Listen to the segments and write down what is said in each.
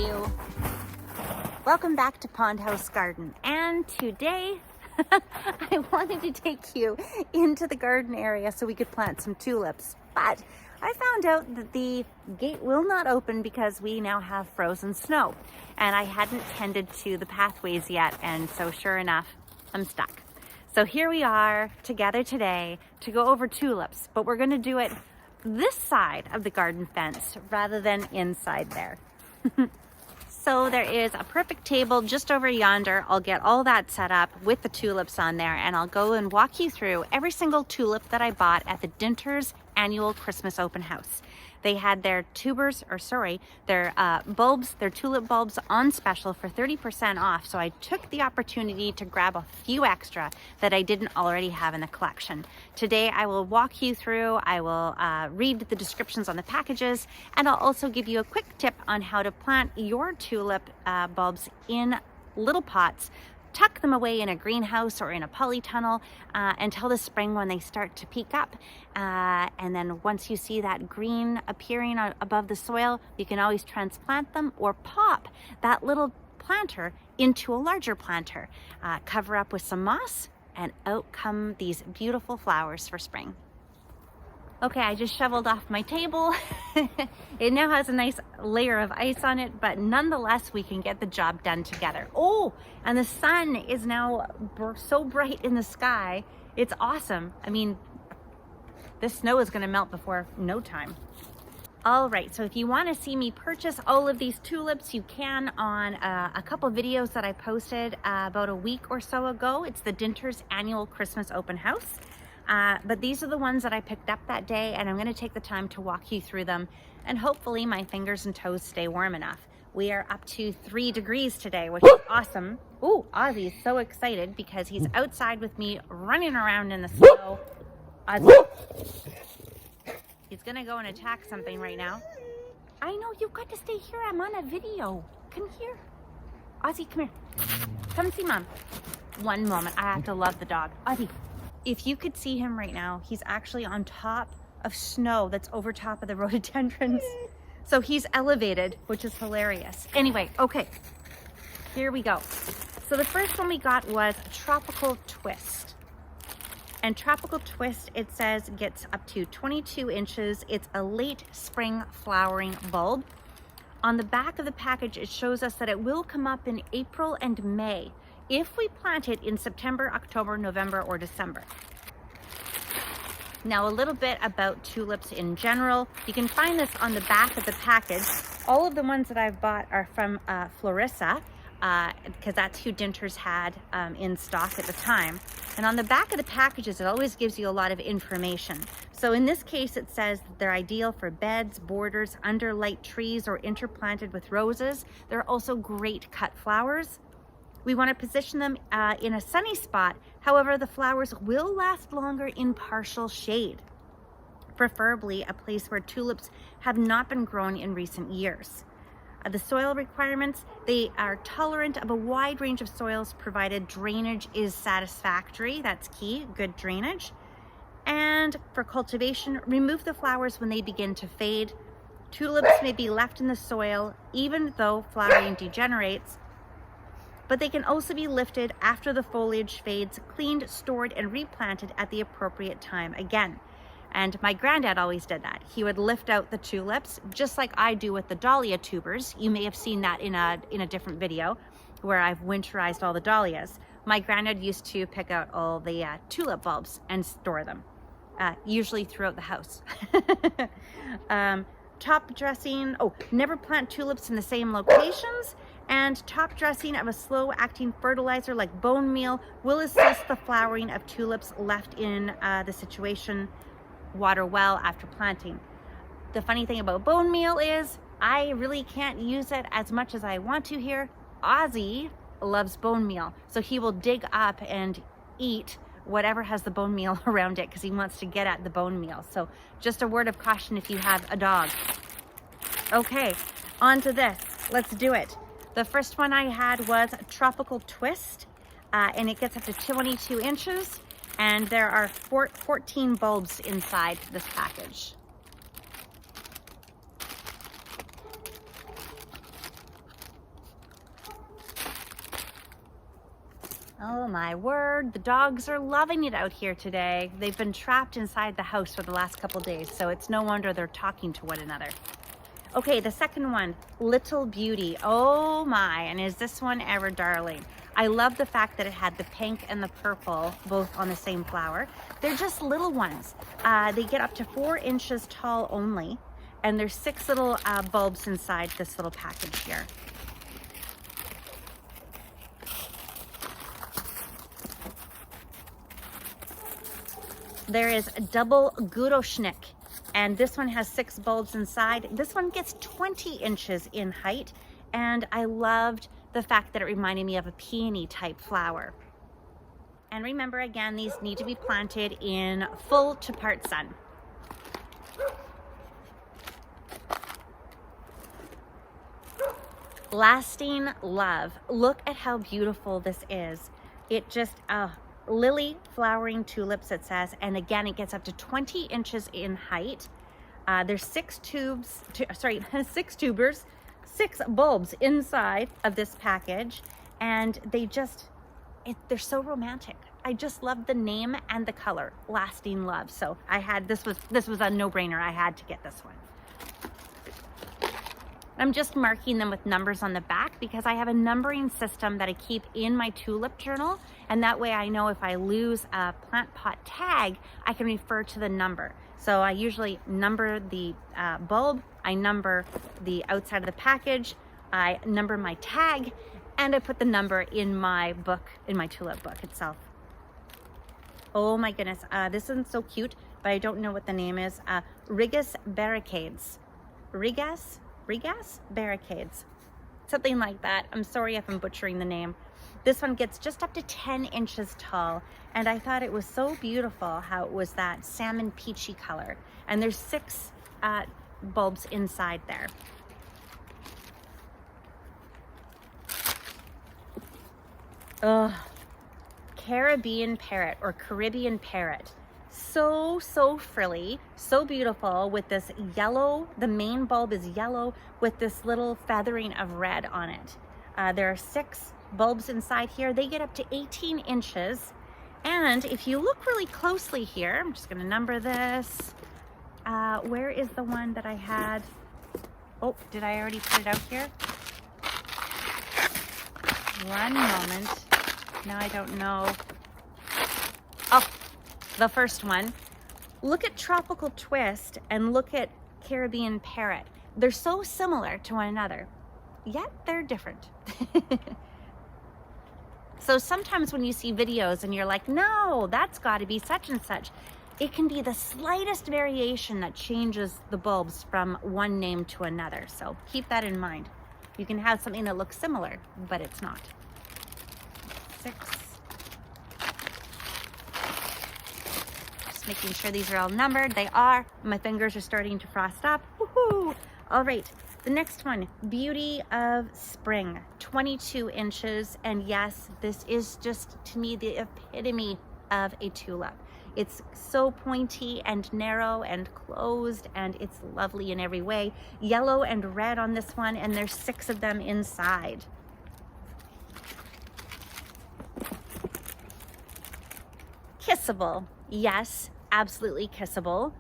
you. Welcome back to Pond House Garden, and today I wanted to take you into the garden area so we could plant some tulips, but I found out that the gate will not open because we now have frozen snow, and I hadn't tended to the pathways yet, and so sure enough, I'm stuck. So here we are together today to go over tulips, but we're going to do it this side of the garden fence rather than inside there. So there is a perfect table just over yonder. I'll get all that set up with the tulips on there, and I'll go and walk you through every single tulip that I bought at the Dinter's annual Christmas open house. They had their bulbs, their tulip bulbs on special for 30% off. So I took the opportunity to grab a few extra that I didn't already have in the collection. Today I will walk you through, I will read the descriptions on the packages, and I'll also give you a quick tip on how to plant your tulip bulbs in little pots. Tuck them away in a greenhouse or in a polytunnel until the spring when they start to peak up. And then once you see that green appearing above the soil, you can always transplant them or pop that little planter into a larger planter. Cover up with some moss, and out come these beautiful flowers for spring. Okay, I just shoveled off my table. It now has a nice layer of ice on it, but nonetheless, we can get the job done together. Oh, and the sun is now so bright in the sky. It's awesome. I mean, this snow is gonna melt before no time. All right, so if you wanna see me purchase all of these tulips, you can on a couple videos that I posted about a week or so ago. It's the Dinter's annual Christmas open house. But these are the ones that I picked up that day, and I'm going to take the time to walk you through them, and hopefully my fingers and toes stay warm enough. We are up to 3 degrees today, which is awesome. Ooh, Ozzy is so excited because he's outside with me running around in the snow. Ozzy, he's going to go and attack something right now. I know, you've got to stay here. I'm on a video. Come here. Ozzy, come here. Come see Mom. One moment. I have to love the dog. Ozzy. If you could see him right now, he's actually on top of snow that's over top of the rhododendrons. So he's elevated, which is hilarious. Anyway, okay, here we go. So the first one we got was Tropical Twist. And Tropical Twist, it says, gets up to 22 inches. It's a late spring flowering bulb. On the back of the package, it shows us that it will come up in April and May if we plant it in September, October, November, or December. Now, a little bit about tulips in general. You can find this on the back of the package. All of the ones that I've bought are from Florissa, because that's who Dinter's had in stock at the time. And on the back of the packages, it always gives you a lot of information. So in this case, it says that they're ideal for beds, borders, under light trees, or interplanted with roses. They're also great cut flowers. We want to position them in a sunny spot. However, the flowers will last longer in partial shade, preferably a place where tulips have not been grown in recent years. The soil requirements, they are tolerant of a wide range of soils provided drainage is satisfactory. That's key, good drainage. And for cultivation, remove the flowers when they begin to fade. Tulips may be left in the soil even though flowering degenerates, but they can also be lifted after the foliage fades, cleaned, stored, and replanted at the appropriate time again. And my granddad always did that. He would lift out the tulips, just like I do with the dahlia tubers. You may have seen that in a different video where I've winterized all the dahlias. My granddad used to pick out all the tulip bulbs and store them, usually throughout the house. Top dressing, never plant tulips in the same locations. And top dressing of a slow-acting fertilizer like bone meal will assist the flowering of tulips left in the situation water well after planting. The funny thing about bone meal is I really can't use it as much as I want to here. Ozzy loves bone meal, so he will dig up and eat whatever has the bone meal around it because he wants to get at the bone meal. So just a word of caution if you have a dog. Okay, on to this. Let's do it. The first one I had was Tropical Twist, and it gets up to 22 inches, and there are 14 bulbs inside this package. Oh my word, the dogs are loving it out here today. They've been trapped inside the house for the last couple days, so it's no wonder they're talking to one another. Okay, the second one, Little Beauty. Oh my, and is this one ever darling? I love the fact that it had the pink and the purple both on the same flower. They're just little ones. They get up to 4 inches tall only, and there's 6 little bulbs inside this little package here. There is Double Gudoschnick, and this one has 6 bulbs inside. This one gets 20 inches in height, and I loved the fact that it reminded me of a peony type flower. And remember, again, these need to be planted in full to part sun. Lasting Love. Look at how beautiful this is. It just, lily flowering tulips, it says, and again it gets up to 20 inches in height. There's 6 tubers, 6 bulbs inside of this package, and they're so romantic. I just love the name and the color, Lasting Love. So I had this was a no-brainer. I had to get this one. I'm just marking them with numbers on the back because I have a numbering system that I keep in my tulip journal, and that way I know if I lose a plant pot tag, I can refer to the number. So I usually number the bulb, I number the outside of the package, I number my tag, and I put the number in my book, in my tulip book itself. Oh my goodness, this one's so cute, but I don't know what the name is. Rigas Barricades. Rigas Barricades, something like that. I'm sorry if I'm butchering the name. This one gets just up to 10 inches tall, and I thought it was so beautiful how it was that salmon peachy color, and there's 6 bulbs inside there. Caribbean Parrot or Caribbean Parrot. So frilly, so beautiful with this yellow. The main bulb is yellow with this little feathering of red on it. There are 6 bulbs inside here. They get up to 18 inches. And if you look really closely here, I'm just gonna number this. Where is the one that I had? Oh, did I already put it out here? One moment. Now I don't know. Oh, the first one. Look at Tropical Twist and look at Caribbean Parrot. They're so similar to one another, yet they're different. So sometimes when you see videos and you're like, no, that's got to be such and such, it can be the slightest variation that changes the bulbs from one name to another. So keep that in mind. You can have something that looks similar, but it's not. 6. Just making sure these are all numbered. They are. My fingers are starting to frost up. Woohoo! All right. The next one, Beauty of Spring, 22 inches. And yes, this is just, to me, the epitome of a tulip. It's so pointy and narrow and closed, and it's lovely in every way. Yellow and red on this one, and there's 6 of them inside. Kissable. Yes, absolutely kissable.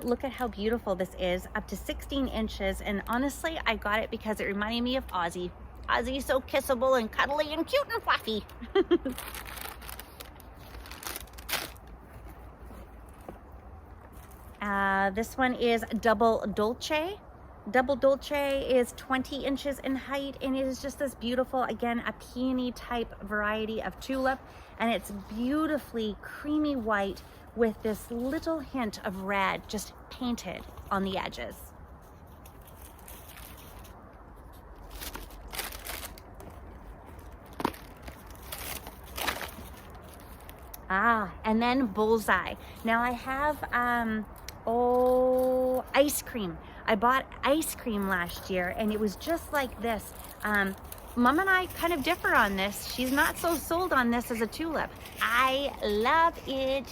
Look at how beautiful this is, up to 16 inches. And honestly, I got it because it reminded me of Ozzy. Ozzy's so kissable and cuddly and cute and fluffy. This one is Double Dolce. Double Dolce is 20 inches in height, and it is just this beautiful, again, a peony type variety of tulip. And it's beautifully creamy white with this little hint of red just painted on the edges. And then Bullseye. Now I have, ice cream. I bought ice cream last year, and it was just like this. Mom and I kind of differ on this. She's not so sold on this as a tulip. I love it.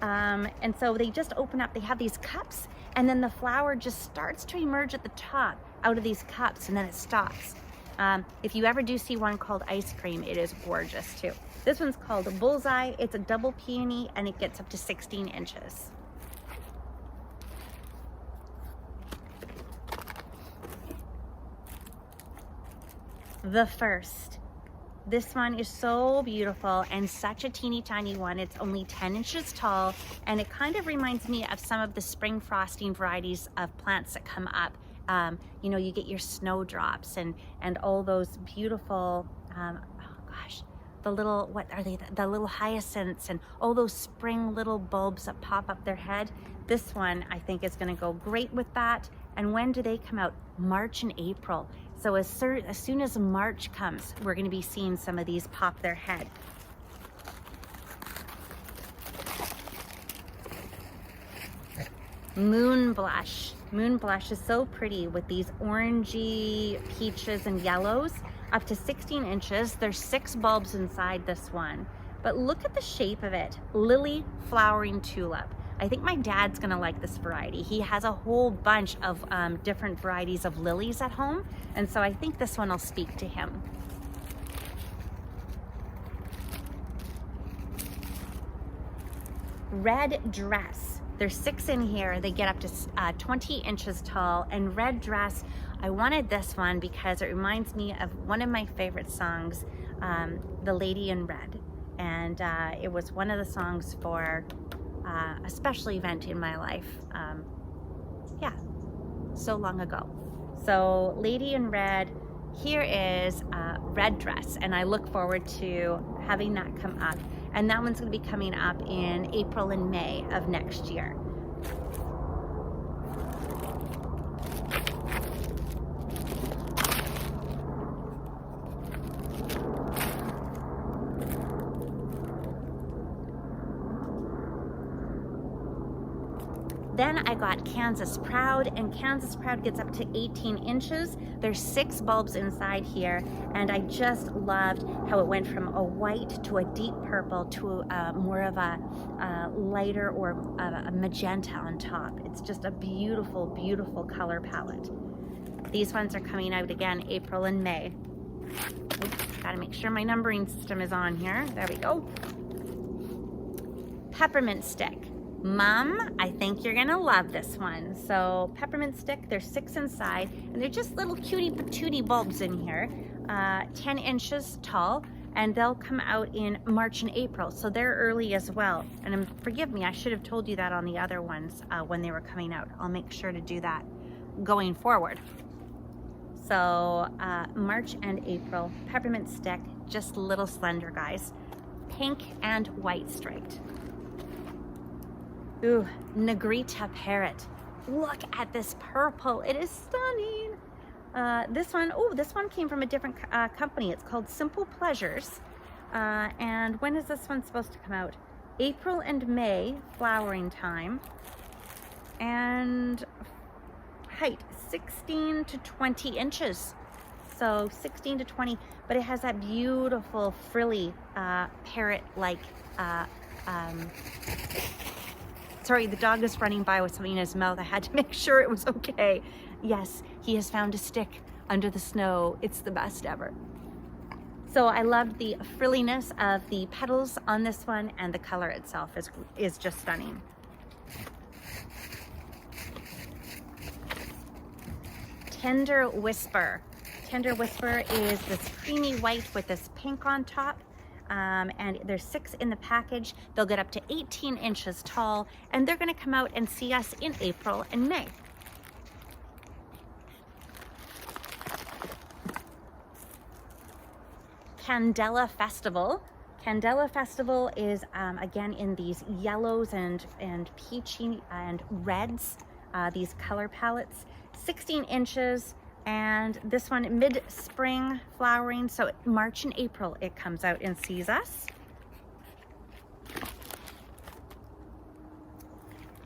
And so they just open up, they have these cups, and then the flower just starts to emerge at the top out of these cups, and then it stops. If you ever do see one called ice cream, it is gorgeous too. This one's called Bullseye. It's a double peony and it gets up to 16 inches. The First. This one is so beautiful and such a teeny tiny one. It's only 10 inches tall, and it kind of reminds me of some of the spring frosting varieties of plants that come up. You know, you get your snowdrops and all those beautiful, oh gosh, the little, what are they? The little hyacinths and all those spring little bulbs that pop up their head. This one I think is going to go great with that. And when do they come out? March and April. So as soon as March comes, we're going to be seeing some of these pop their head. Moon Blush. Moon Blush is so pretty with these orangey peaches and yellows, up to 16 inches. There's 6 bulbs inside this one. But look at the shape of it. Lily flowering tulip. I think my dad's gonna like this variety. He has a whole bunch of different varieties of lilies at home, and so I think this one will speak to him. Red Dress. There's 6 in here. They get up to 20 inches tall. And Red Dress, I wanted this one because it reminds me of one of my favorite songs, The Lady in Red. And it was one of the songs for a special event in my life. Yeah, so long ago. So Lady in Red, here is Red Dress, and I look forward to having that come up. And that one's going to be coming up in April and May of next year. Then I got Kansas Proud, and Kansas Proud gets up to 18 inches. There's 6 bulbs inside here, and I just loved how it went from a white to a deep purple to more of a lighter or a magenta on top. It's just a beautiful, beautiful color palette. These ones are coming out again April and May. Oops, gotta make sure my numbering system is on here. There we go. Peppermint Stick. Mom, I think you're gonna love this one. So Peppermint Stick, there's 6 inside, and they're just little cutie patootie bulbs in here, 10 inches tall, and they'll come out in March and April, so they're early as well. And forgive me, I should have told you that on the other ones when they were coming out. I'll make sure to do that going forward. So March and April, Peppermint Stick, just little slender guys, pink and white striped. Ooh, Negrita Parrot. Look at this purple. It is stunning. This one came from a different company. It's called Simple Pleasures. And when is this one supposed to come out? April and May, flowering time. And height, 16 to 20 inches. So 16 to 20, but it has that beautiful frilly parrot-like sorry, the dog is running by with something in his mouth. I had to make sure it was okay. Yes, he has found a stick under the snow. It's the best ever. So I loved the frilliness of the petals on this one, and the color itself is just stunning. Tender Whisper. Tender Whisper is this creamy white with this pink on top. And there's 6 in the package. They'll get up to 18 inches tall, and they're going to come out and see us in April and May. Candela Festival. Candela Festival is again in these yellows and peachy and reds, these color palettes, 16 inches. And this one mid-spring flowering, so March and April it comes out and sees us.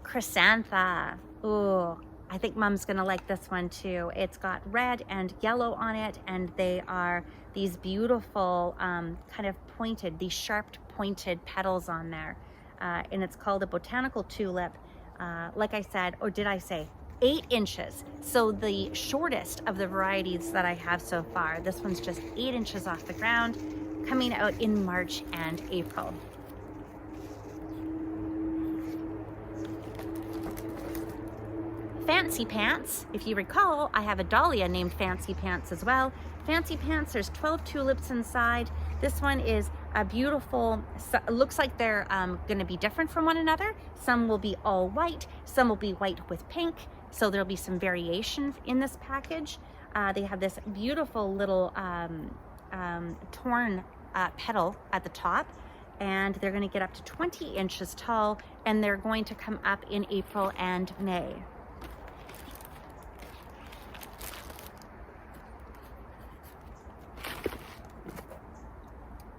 Chrysanthemum. Ooh, I think Mom's gonna like this one too. It's got red and yellow on it, and they are these beautiful kind of pointed, these sharp pointed petals on there. And it's called a botanical tulip. Like I said, or did I say? 8 inches. So the shortest of the varieties that I have so far. This one's just 8 inches off the ground. coming out in March and April. Fancy Pants, if you recall, I have a dahlia named Fancy Pants as well. Fancy Pants, there's 12 tulips inside. This one is a beautiful, looks like they're gonna be different from one another. Some will be all white, some will be white with pink, so there'll be some variation in this package. They have this beautiful little torn petal at the top, and they're gonna get up to 20 inches tall, and they're going to come up in April and May.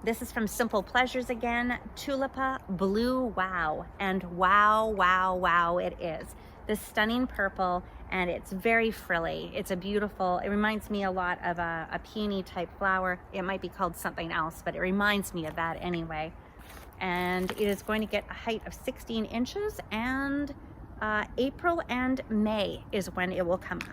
This is from Simple Pleasures again, Tulipa Blue Wow, and wow, wow, wow it is. This stunning purple, and it's very frilly. It's a beautiful, it reminds me a lot of a peony type flower. It might be called something else, but it reminds me of that anyway. And it is going to get a height of 16 inches, and April and May is when it will come up.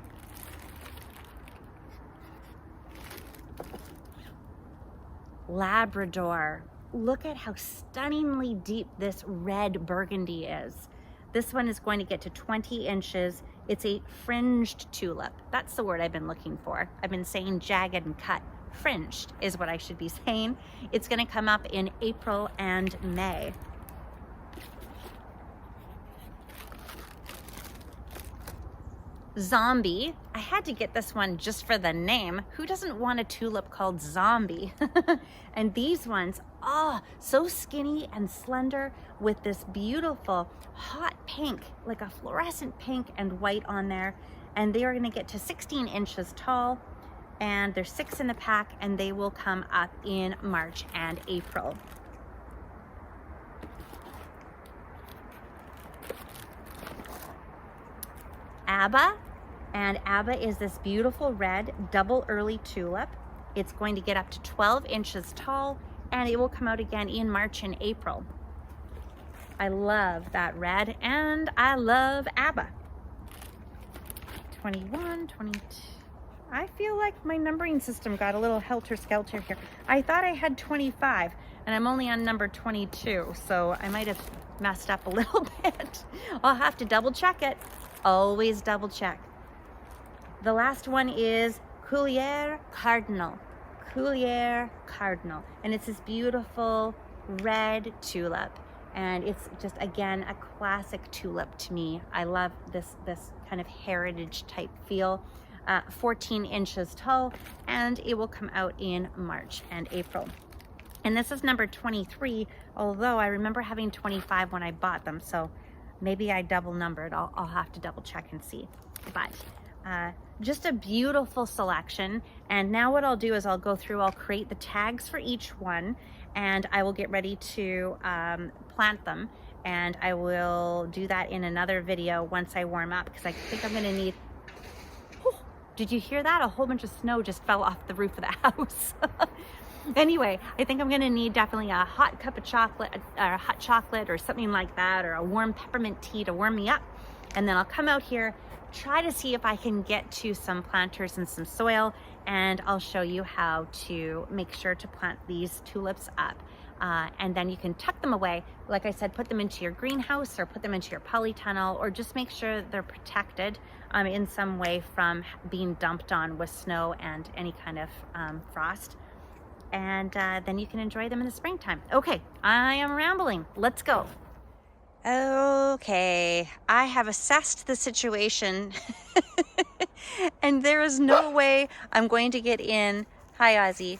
Labrador. Look at how stunningly deep this red burgundy is. This one is going to get to 20 inches. It's a fringed tulip. That's the word I've been looking for. I've been saying jagged and cut. Fringed is what I should be saying. It's going to come up in April and May. Zombie. I had to get this one just for the name. Who doesn't want a tulip called Zombie? And these ones, oh, so skinny and slender with this beautiful hot pink, like a fluorescent pink and white on there. And they are going to get to 16 inches tall, and there's 6 in the pack, and they will come up in March and April. Abba, and Abba is this beautiful red double early tulip. It's going to get up to 12 inches tall, and it will come out again in March and April. I love that red, and I love Abba. 21, 22. I feel like my numbering system got a little helter-skelter here. I thought I had 25, and I'm only on number 22, so I might have messed up a little bit. I'll have to double check it. Always double check. The last one is Couleur Cardinal. Couleur Cardinal. And it's this beautiful red tulip. And it's just, again, a classic tulip to me. I love this kind of heritage type feel. 14 inches tall, and it will come out in March and April. And this is number 23, although I remember having 25 when I bought them, so maybe I double numbered. I'll have to double check and see. But just a beautiful selection. And now what I'll do is I'll go through, I'll create the tags for each one, and I will get ready to plant them. And I will do that in another video once I warm up, because I think I'm gonna need, did you hear that? A whole bunch of snow just fell off the roof of the house. Anyway, I think I'm gonna need definitely a hot cup of chocolate, or a hot chocolate or something like that, or a warm peppermint tea to warm me up. And then I'll come out here, try to see if I can get to some planters and some soil, and I'll show you how to make sure to plant these tulips up. And then you can tuck them away. Like I said, put them into your greenhouse or put them into your polytunnel, or just make sure they're protected in some way from being dumped on with snow and any kind of frost. And then you can enjoy them in the springtime. Okay, I am rambling. Let's go. Okay, I have assessed the situation and there is no way I'm going to get in, hi Ozzy,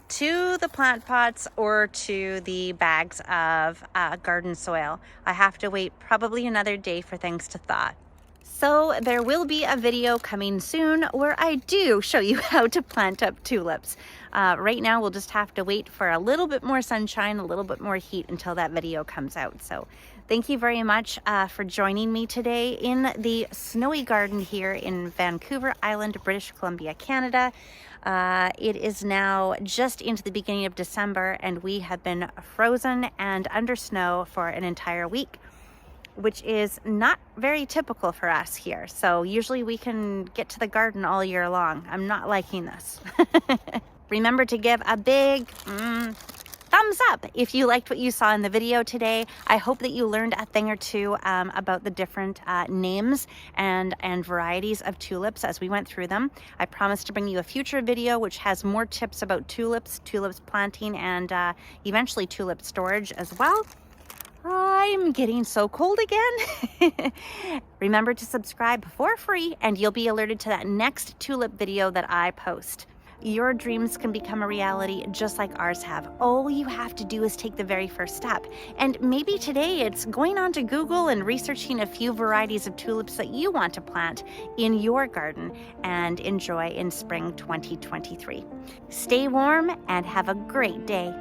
to the plant pots or to the bags of garden soil. I have to wait probably another day for things to thaw. So there will be a video coming soon where I do show you how to plant up tulips. Right now we'll just have to wait for a little bit more sunshine, a little bit more heat until that video comes out. So thank you very much for joining me today in the snowy garden here in Vancouver Island, British Columbia, Canada. It is now just into the beginning of December, and we have been frozen and under snow for an entire week, which is not very typical for us here. So usually we can get to the garden all year long. I'm not liking this. Remember to give a big thumbs up if you liked what you saw in the video today. I hope that you learned a thing or two about the different names and varieties of tulips as we went through them. I promise to bring you a future video which has more tips about tulips planting, and eventually tulip storage as well. I'm getting so cold again. Remember to subscribe for free and you'll be alerted to that next tulip video that I post. Your dreams can become a reality just like ours have. All you have to do is take the very first step. And maybe today it's going on to Google and researching a few varieties of tulips that you want to plant in your garden and enjoy in spring 2023. Stay warm and have a great day.